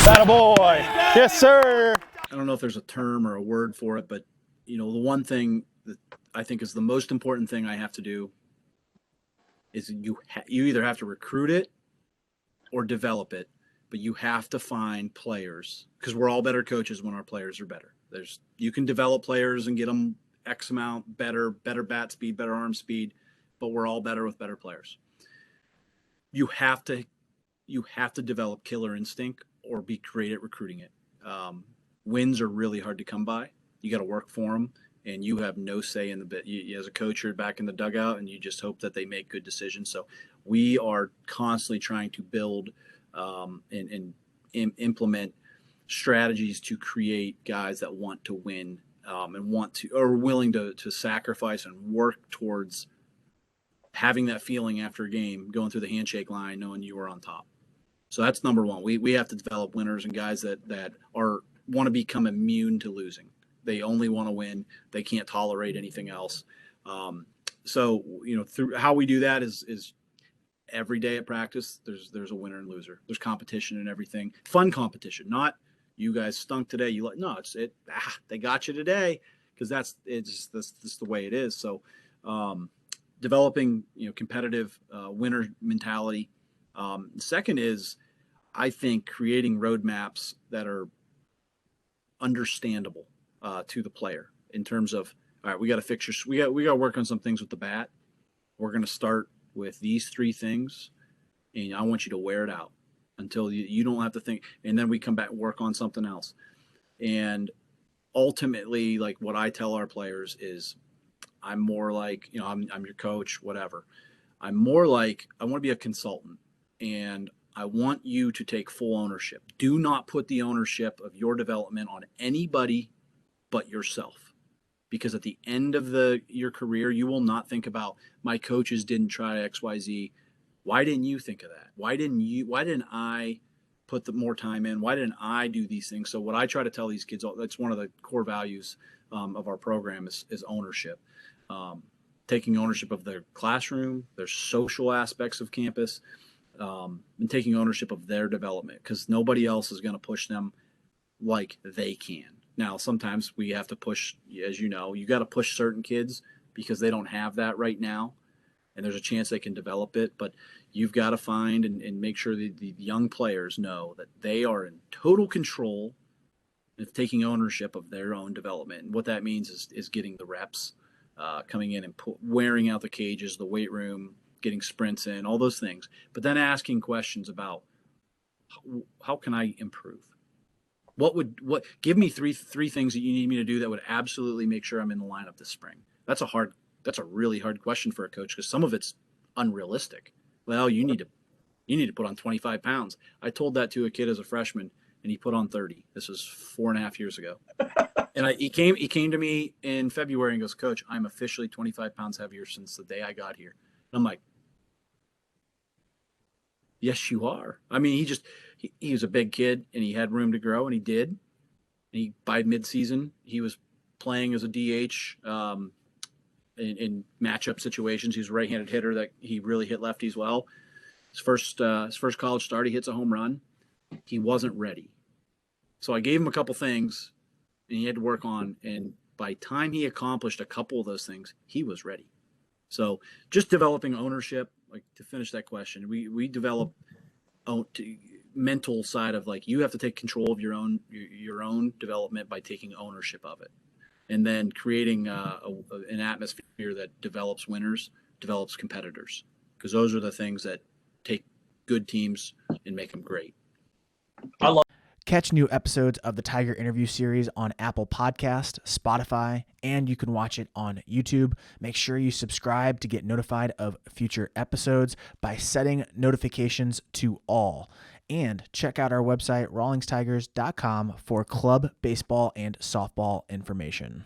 Attaboy. Yes, sir. I don't know if there's a term or a word for it, but the one thing that I think is the most important thing I have to do is you either have to recruit it or develop it, but you have to find players, because we're all better coaches when our players are better. You can develop players and get them X amount better bat speed, better arm speed, but we're all better with better players. You have to develop killer instinct or be great at recruiting it. Wins are really hard to come by. You got to work for them, and you have no say in the bit. As a coach, you're back in the dugout, and you just hope that they make good decisions. So we are constantly trying to build and implement strategies to create guys that want to win and are willing to sacrifice and work towards having that feeling after a game, going through the handshake line, knowing you were on top. So that's number one. We have to develop winners and guys that want to become immune to losing. They only want to win. They can't tolerate anything else. So through how we do that is every day at practice, there's a winner and loser. There's competition and everything. Fun competition, not you guys stunk today. They got you today, because that's the way it is. So developing competitive winner mentality. Second is, I think, creating roadmaps that are understandable to the player in terms of, all right, we got to fix we got to work on some things with the bat. We're going to start with these 3 things, and I want you to wear it out until you don't have to think. And then we come back and work on something else. And ultimately, like what I tell our players is, I'm more like, I'm your coach, whatever. I'm more like, I want to be a consultant, and I want you to take full ownership. Do not put the ownership of your development on anybody but yourself. Because at the end of your career, you will not think about, my coaches didn't try XYZ. Why didn't you think of that? Why didn't I put more time in? Why didn't I do these things? So what I try to tell these kids, that's one of the core values of our program is ownership. Taking ownership of their classroom, their social aspects of campus, and taking ownership of their development, because nobody else is going to push them like they can. Now, sometimes we have to push, as you got to push certain kids because they don't have that right now, and there's a chance they can develop it. But you've got to find and make sure the young players know that they are in total control of taking ownership of their own development. And what that means is getting the reps, coming in and wearing out the cages, the weight room, getting sprints in, all those things. But then asking questions about, how can I improve? Give me three things that you need me to do that would absolutely make sure I'm in the lineup this spring. That's a really hard question for a coach, because some of it's unrealistic. Well, you need to put on 25 pounds. I told that to a kid as a freshman, and he put on 30. This was 4.5 years ago. And he came to me in February and goes, Coach, I'm officially 25 pounds heavier since the day I got here. And I'm like, yes, you are. I mean, he was a big kid, and he had room to grow, and he did. And by midseason, he was playing as a DH in matchup situations. He's a right-handed hitter that he really hit lefties well. His first college start, he hits a home run. He wasn't ready. So I gave him a couple things, and he had to work on. And by the time he accomplished a couple of those things, he was ready. So just developing ownership, like to finish that question, we develop mental side of, like, you have to take control of your own development by taking ownership of it, and then creating an atmosphere that develops winners, develops competitors, because those are the things that take good teams and make them great. Catch new episodes of the Tiger Interview Series on Apple Podcast, Spotify, and you can watch it on YouTube. Make sure you subscribe to get notified of future episodes by setting notifications to all. And check out our website, rawlingstigers.com, for club baseball and softball information.